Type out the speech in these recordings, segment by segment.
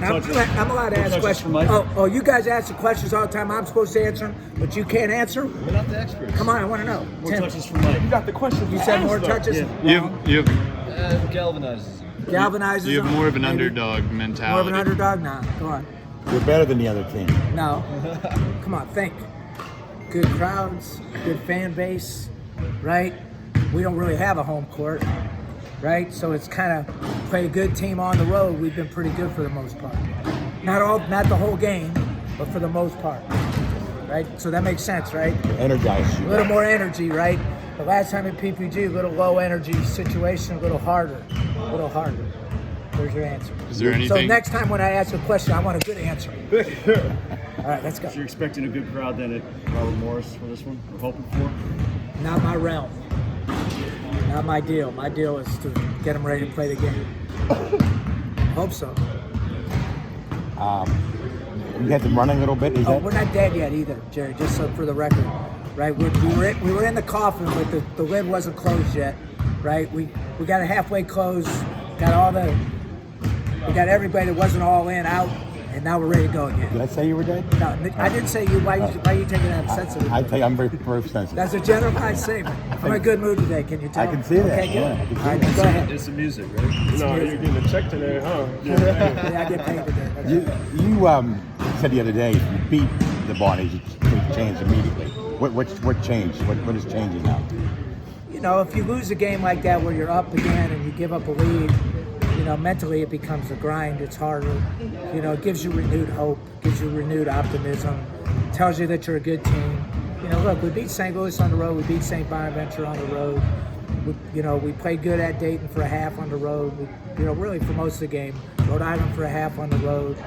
on, I'm allowed to ask questions. Oh, you guys ask the questions all the time. I'm supposed to answer them, but you can't answer them? We're not the experts. Come on, I want to know. More touches from Mike. You got the questions. You said more touches? Yeah. You Galvanizes. Galvanizes have them? more of an Maybe. underdog mentality. More of an underdog? Nah, go on. You're better than the other team. No. Come on, think. Good crowds, good fan base, right? We don't really have a home court, right? So it's kind of play a good team on the road. We've been pretty good for the most part. Not the whole game, but for the most part, right? So that makes sense, right? Energize A you. little more energy, right? The last time in PPG, a little low energy situation, a little harder. There's your answer. Is there anything? So next time when I ask a question, I want a good answer. All right, let's go. So you're expecting a good crowd then at Robert Morris for this one? We're hoping for? Not my realm. Not my deal. My deal is to get them ready to play the game. Hope so. You had them running a little bit. We're not dead yet either, Jerry, just so for the record. Right? We were in the coffin, but the lid wasn't closed yet. Right? We got it halfway closed, we got everybody that wasn't all in out, and now we're ready to go again. Did I say you were dead? No, I didn't say you. Why are you taking that sensitive? I tell you, I'm very sensitive. That's a generalized statement. I'm in a good mood today. Can you tell? I can see that. Okay, good. Yeah, I can see All right, that. go ahead. It's the music, right? No, you're getting a check today, huh? Yeah, I get paid today. That's You said the other day, if you beat the Barneys, you change immediately. What changed? What is changing now? You know, if you lose a game like that where you're up again and you give up a lead, you know, mentally it becomes a grind. It's harder. You know, it gives you renewed hope, gives you renewed optimism, tells you that you're a good team. You know, look, we beat St. Louis on the road. We beat St. Bonaventure on the road. We played good at Dayton for a half on the road. Really for most of the game. Rhode Island for a half on the road.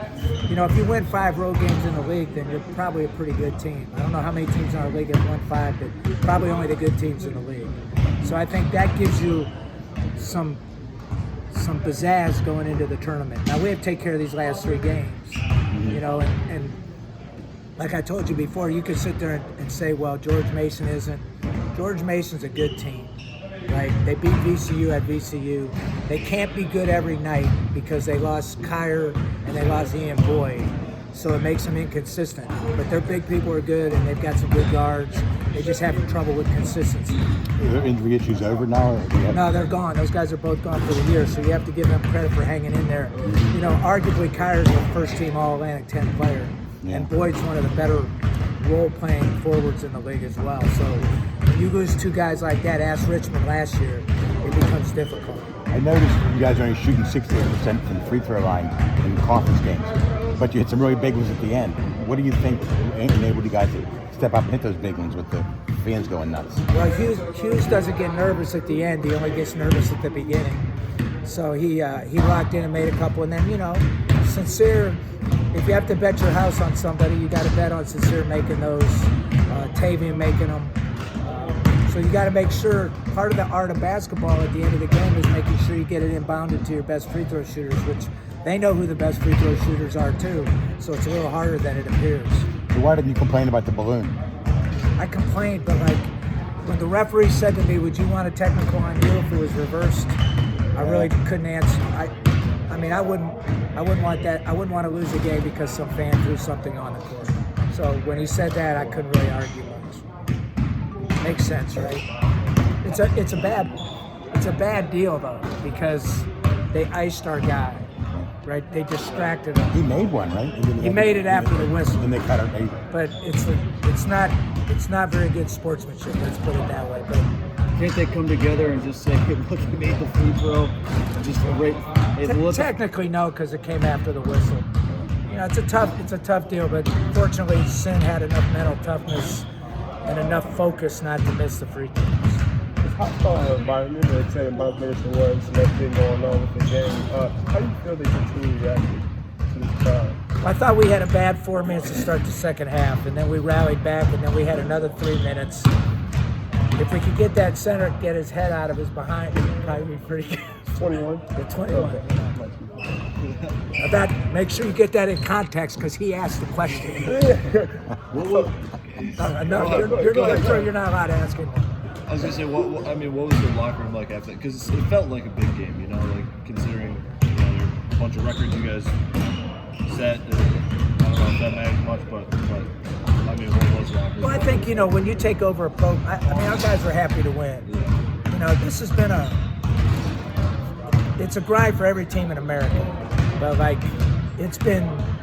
You know, if you win 5 road games in the league, then you're probably a pretty good team. I don't know how many teams in our league have won 5, but probably only the good teams in the league. So I think that gives you some pizzazz going into the tournament. Now we have to take care of these last 3 games, you know, and like I told you before, you could sit there and say, well, George Mason isn't. George Mason's a good team, right? They beat VCU at VCU. They can't be good every night because they lost Kyer and they lost Ian Boyd, so it makes them inconsistent. But their big people are good and they've got some good guards. They just having trouble with consistency. Are their injury issues over now? No, they're gone. Those guys are both gone for the year, so you have to give them credit for hanging in there. You know, arguably Kyer's the first team All-Atlantic 10 player, and Boyd's one of the better role-playing forwards in the league as well. So when you lose 2 guys like that, ask Richmond last year, it becomes difficult. I noticed you guys are only shooting 68% from the free throw line in conference games, but you hit some really big ones at the end. What do you think enabled you guys to step up and hit those big ones with the fans going nuts? Well, Hughes doesn't get nervous at the end. He only gets nervous at the beginning. So he locked in and made a couple. And then, you know, Sincere, if you have to bet your house on somebody, you got to bet on Sincere making those, Tavian making them. So you got to make sure, part of the art of basketball at the end of the game is making sure you get it inbounded to your best free throw shooters, which they know who the best free throw shooters are too. So it's a little harder than it appears. So why didn't you complain about the balloon? I complained, but like when the referee said to me, "Would you want a technical on you if it was reversed?" I really couldn't answer. I mean, I wouldn't want that. I wouldn't want to lose a game because some fan threw something on the court. So when he said that, I couldn't really argue much. Makes sense, right? It's a bad deal though, because they iced our guy. Right, they distracted him. He made one, right? He made it after the whistle. And they cut it. But it's not very good sportsmanship. Let's put it that way. But can't they come together and just say, hey, look, we made the free throw, just technically no, because it came after the whistle. You know, it's a tough deal. But fortunately, Sin had enough mental toughness and enough focus not to miss the free throws. By saying Bonaventure was and everything going on with the game, how do you feel that your team reacted to this crowd? I thought we had a bad 4 minutes to start the second half, and then we rallied back, and then we had another 3 minutes. If we could get that center, get his head out of his behind, it would probably be pretty good. 21? The 21. Make sure you get that in context, because he asked the question. No, you're not allowed to ask him. I was gonna say, what was the locker room like after that? Because it felt like a big game, you know, like considering a bunch of records you guys set. I don't know if that matters much, but I mean, what was wrong? Well, I think, when you take over a program, I mean, our guys are happy to win. This has been it's a grind for every team in America. But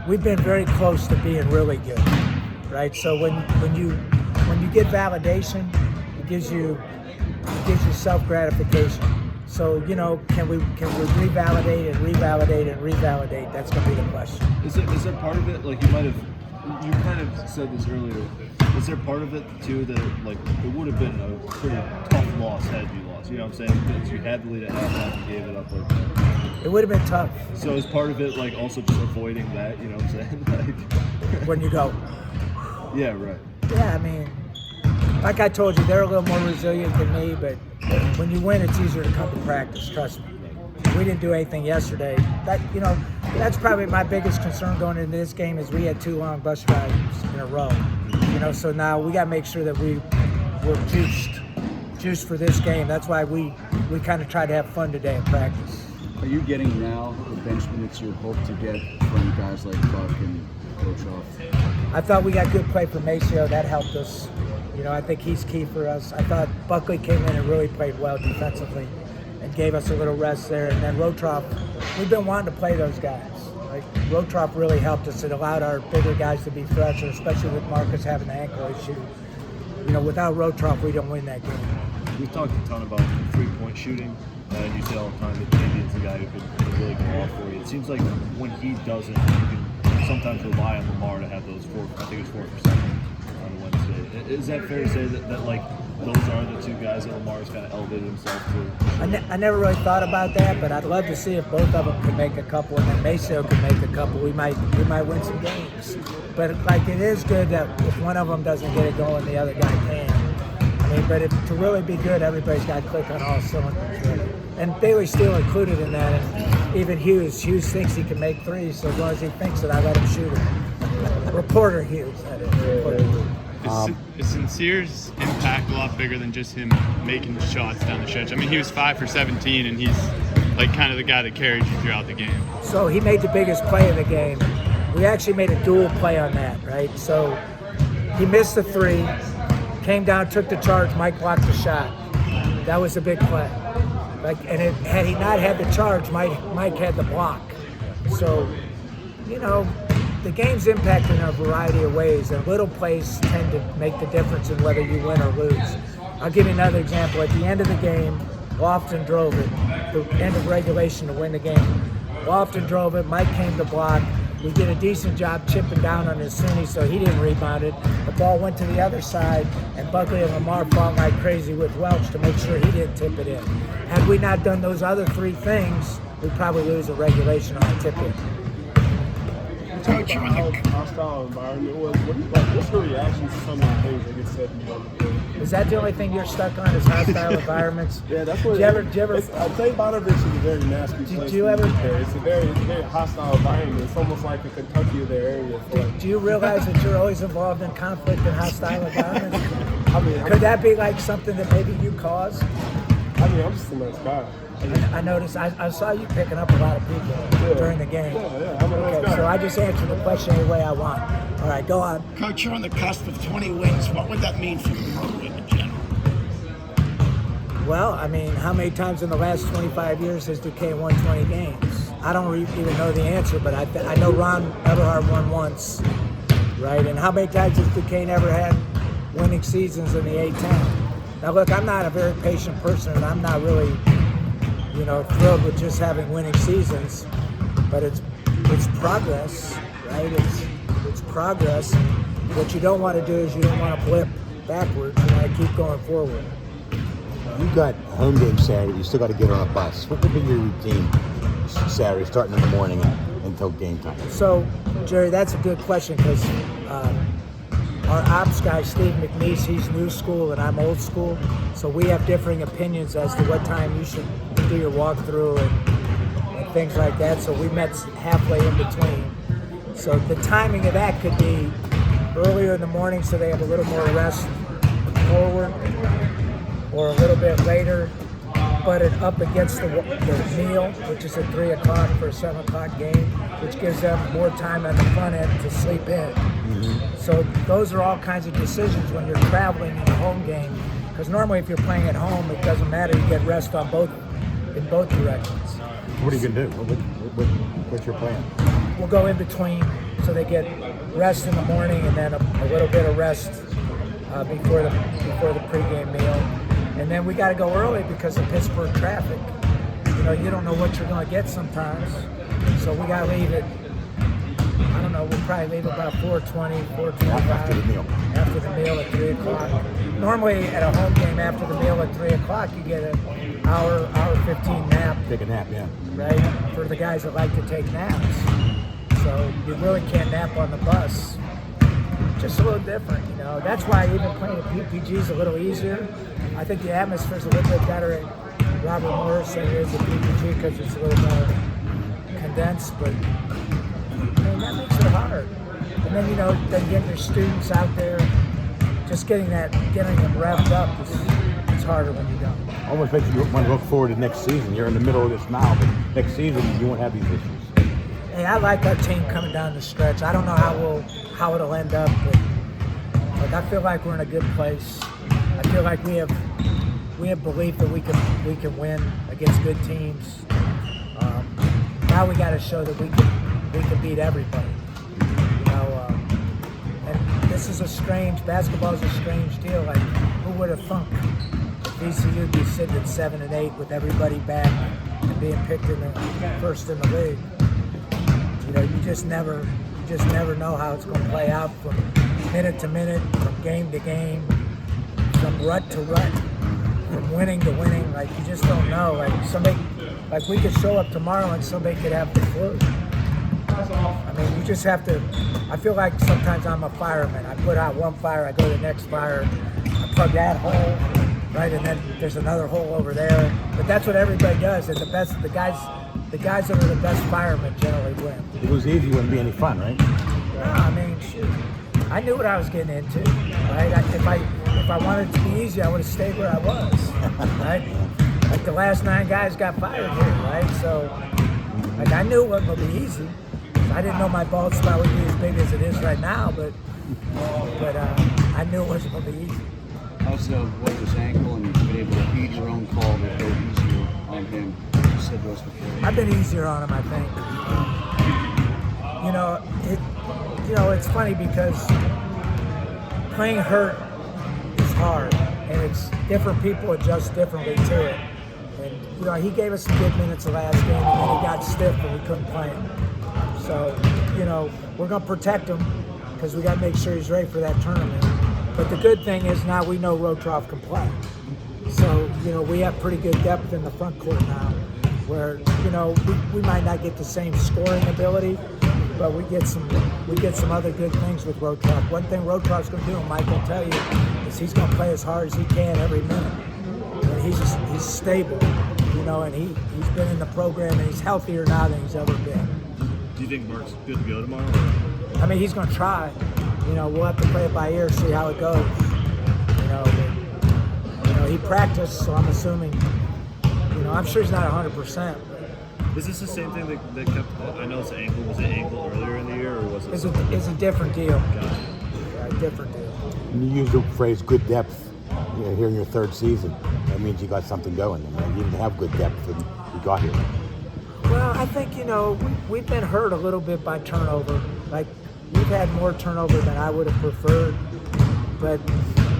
we've been very close to being really good, right? So when you get validation, it gives you self-gratification. So, can we revalidate and revalidate and revalidate? That's going to be the question. Is there part of it, like you kind of said this earlier, is there part of it too that like it would have been a pretty tough loss had you lost? You know what I'm saying? Because you had the lead at halftime and gave it up like that. It would have been tough. So is part of it like also just avoiding that, you know what I'm saying? Like when you go. Yeah, right. Yeah, I mean, like I told you, they're a little more resilient than me, but when you win, it's easier to come to practice, trust me. We didn't do anything yesterday. That's probably my biggest concern going into this game is we had 2 long bus rides in a row. So now we got to make sure that we're juiced for this game. That's why we kind of try to have fun today in practice. Are you getting now the bench minutes you hope to get from guys like Buck and Rotroff? I thought we got good play from Maceo. That helped us. I think he's key for us. I thought Buckley came in and really played well defensively and gave us a little rest there. And then Rotroff, we've been wanting to play those guys. Rotroff really helped us. It allowed our bigger guys to be fresher, especially with Marcus having the ankle issue. Without Rotroff, we don't win that game. We've talked a ton about three-point shooting, and you say all the time that Damian's a guy who could really go off for you. It seems like when he doesn't, you can sometimes rely on Lamar to have those 4% on Wednesday. Is that fair to say that like those are the 2 guys that Lamar's kind of elevated himself to? I never really thought about that, but I'd love to see if both of them could make a couple, and then Maceo could make a couple. We might win some games. But it is good that if one of them doesn't get it going, the other guy can. I mean, but to really be good, everybody's got to click on all cylinders. Really. And Bailey Steele included in that, and even Hughes. Hughes thinks he can make 3s, so as long as he thinks it, I let him shoot it. Reporter Hughes, that is. Is Sincere's impact a lot bigger than just him making shots down the stretch? I mean, he was 5 for 17, and he's like kind of the guy that carried you throughout the game. So he made the biggest play of the game. We actually made a dual play on that, right? So he missed the 3, came down, took the charge, Mike blocked the shot. That was a big play. Had he not had the charge, Mike had the block. So, the game's impacted in a variety of ways, and little plays tend to make the difference in whether you win or lose. I'll give you another example. At the end of the game, Lofton drove it, the end of regulation to win the game. Lofton drove it, Mike came to block. We did a decent job chipping down on his Sunni, so he didn't rebound it. The ball went to the other side, and Buckley and Lamar fought like crazy with Welch to make sure he didn't tip it in. Had we not done those other 3 things, we'd probably lose a regulation on a tip-in. Talk about how hostile environment was. What's your reaction to some of the things that get said in the field? Is that the only thing you're stuck on is hostile environments? Yeah, that's what. Did you ever? I'd say Bonaventure is a very nasty place. Did you ever? It's a very hostile environment. It's almost like a Kentucky of their area. Do you realize that you're always involved in conflict and hostile environments? Could that be like something that maybe you caused? I'm just a nice guy. I noticed. I saw you picking up a lot of people during the game. Yeah, I'm a nice guy. So I just answered the question any way I want. All right, go on. Coach, you're on the cusp of 20 wins. What would that mean for the program in general? Well, I mean, how many times in the last 25 years has Duquesne won 20 games? I don't even know the answer, but I know Ron Everhart won once, right? And how many times has Duquesne ever had winning seasons in the A10? Now, look, I'm not a very patient person, and I'm not really, thrilled with just having winning seasons, but it's progress, right? It's progress. What you don't want to do is you don't want to blip backwards. You want to keep going forward. You got home game Saturday. You still got to get on a bus. What would be your routine Saturday, starting in the morning until game time? So, Jerry, that's a good question because our ops guy, Steve McNeese, he's new school and I'm old school. So we have differing opinions as to what time you should do your walkthrough and things like that. So we met halfway in between. So the timing of that could be earlier in the morning so they have a little more rest forward, or a little bit later butted up against the meal, which is at 3 o'clock for a 7 o'clock game, which gives them more time on the front end to sleep in. So those are all kinds of decisions when you're traveling in a home game. Because normally if you're playing at home, it doesn't matter. You get rest on in both directions. What are you going to do? What's your plan? We'll go in between, so they get rest in the morning and then a little bit of rest before the pregame meal. And then we got to go early because of Pittsburgh traffic. You know, you don't know what you're going to get sometimes. So we got to leave it, I don't know, we'll probably leave about 4:20, 4:25. After the meal. After the meal at 3 o'clock. Normally at a home game after the meal at 3 o'clock, you get an hour 15 nap. Take a nap, yeah. Right? For the guys that like to take naps. So you really can't nap on the bus. Just a little different, you know. That's why even playing at PPG is a little easier. I think the atmosphere is a little bit better at Robert Morris than it is at PPG because it's a little more condensed, but I mean, that makes it hard. And then, you know, then getting your students out there, just getting them revved up it's harder when you don't. Almost makes you want to look forward to next season. You're in the middle of this now, but next season you won't have these issues. Hey, I like our team coming down the stretch. I don't know how it'll end up, but like I feel like we're in a good place. I feel like we have belief that we can win against good teams. Now we got to show that we can beat everybody. You know, and this is basketball is a strange deal. Like, who would have thunk VCU would be sitting at 7 and 8 with everybody back and being picked in the first in the league? You know, you just never know how it's going to play out from minute to minute, from game to game, from rut to rut, from winning to winning. Like, you just don't know. Like we could show up tomorrow and somebody could have the flu. I mean, you just have to. I feel like sometimes I'm a fireman. I put out one fire, I go to the next fire, I plug that hole, right, and then there's another hole over there. But that's what everybody does. And the guys that are the best firemen generally win. If it was easy, it wouldn't be any fun, right? No, I mean, shoot. I knew what I was getting into, right? If I wanted it to be easy, I would have stayed where I was, right? Like the last 9 guys got fired here, right? So, like, I knew it wasn't going to be easy. I didn't know my bald spot would be as big as it is right now, but I knew it wasn't going to be easy. How's the Walter's ankle and being able to feed your own call to go easier on him? You said those before. I've been easier on him, I think. It's funny because playing hurt is hard, and it's different people adjust differently to it. And you know, he gave us some good minutes the last game, and then he got stiff and we couldn't play him. So, you know, we're going to protect him because we got to make sure he's ready for that tournament. But the good thing is now we know Rotroff can play. So, you know, we have pretty good depth in the front court now where, you know, we might not get the same scoring ability, but we get some other good things with Rotroff. One thing Rotroff's going to do, and Mike will tell you, is he's going to play as hard as he can every minute. And he's stable, you know, and he's been in the program and he's healthier now than he's ever been. Do you think Mark's good to go tomorrow? I mean, he's going to try. You know, we'll have to play it by ear, see how it goes. You know, he practiced, so I'm assuming. You know, I'm sure he's not 100%. Is this the same thing that kept? I know it's an ankle. Was it ankle earlier in the year, or was it? It's a different deal. Yeah, a different deal. When you use the phrase "good depth," here in your 3rd season, that means you got something going. You didn't have good depth when you got here. Well, I think, you know, we've been hurt a little bit by turnover. Like, we've had more turnover than I would have preferred, but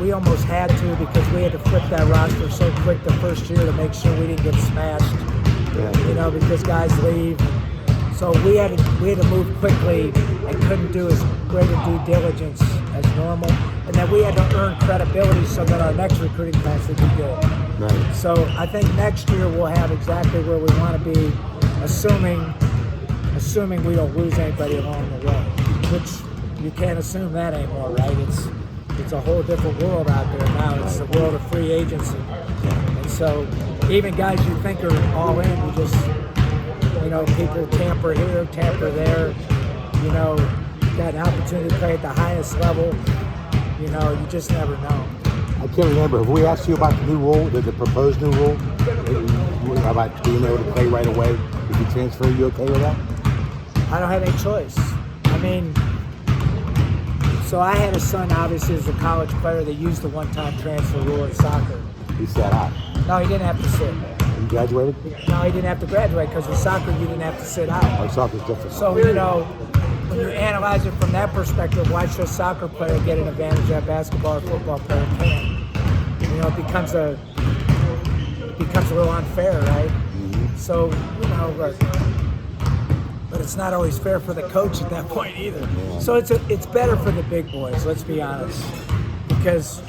we almost had to because we had to flip that roster so quick the first year to make sure we didn't get smashed. Yeah. You know, because guys leave. So we had to move quickly and couldn't do as great a due diligence as normal. And then we had to earn credibility so that our next recruiting class would be good. Right. So I think next year we'll have exactly where we want to be, assuming we don't lose anybody along the way, which you can't assume that anymore, right? It's a whole different world out there now. It's the world of free agency. And so even guys you think are all in, you just, you know, people tamper here, tamper there, you know, got an opportunity to play at the highest level, you know, you just never know. I can't remember. Have we asked you about the new rule, the proposed new rule? How about being able to play right away? If you transfer, you okay with that? I don't have any choice. I mean, so I had a son, obviously, as a college player that used the one-time transfer rule in soccer. He sat out. No, he didn't have to sit. You graduated? No, he didn't have to graduate because with soccer, you didn't have to sit out. Or soccer's different. So, you know, when you analyze it from that perspective, why should a soccer player get an advantage that a basketball or football player can't? You know, it becomes a little unfair, right? Mm-hmm. So, you know, but it's not always fair for the coach at that point either. Yeah. So it's better for the big boys, let's be honest. Because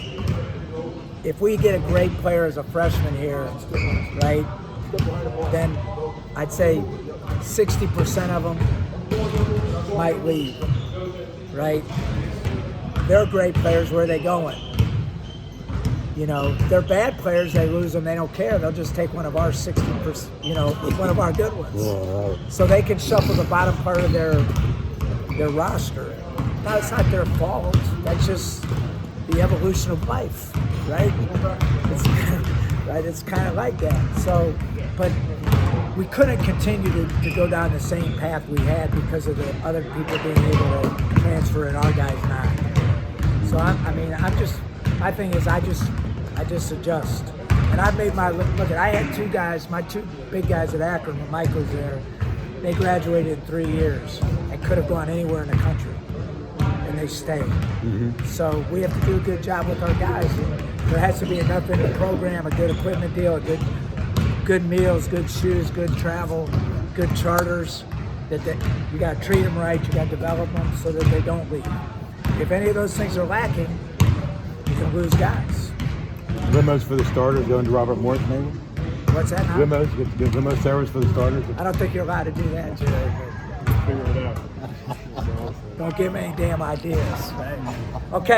if we get a great player as a freshman here, right, then I'd say 60% of them might leave, right? They're great players, where are they going? You know, they're bad players, they lose them, they don't care. They'll just take one of our 60%, you know, one of our good ones. Yeah, right. So they can shuffle the bottom part of their roster. Now, it's not their fault. That's just the evolution of life, right? It's kind of like that. So, but we couldn't continue to go down the same path we had because of the other people being able to transfer and our guys not. So my thing is I just adjust. And I made I had two guys, my two big guys at Akron when Mike was there, they graduated in 3 years and could have gone anywhere in the country. And they stayed. Mm-hmm. So we have to do a good job with our guys. There has to be enough in the program, a good equipment deal, good meals, good shoes, good travel, good charters, that you got to treat them right, you got to develop them so that they don't leave. If any of those things are lacking, you can lose guys. Limos for the starters going to Robert Morris, maybe? What's that now? Limos, get limo service for the starters? I don't think you're allowed to do that, Jerry. Figure it out. Don't give me any damn ideas. Right? Okay.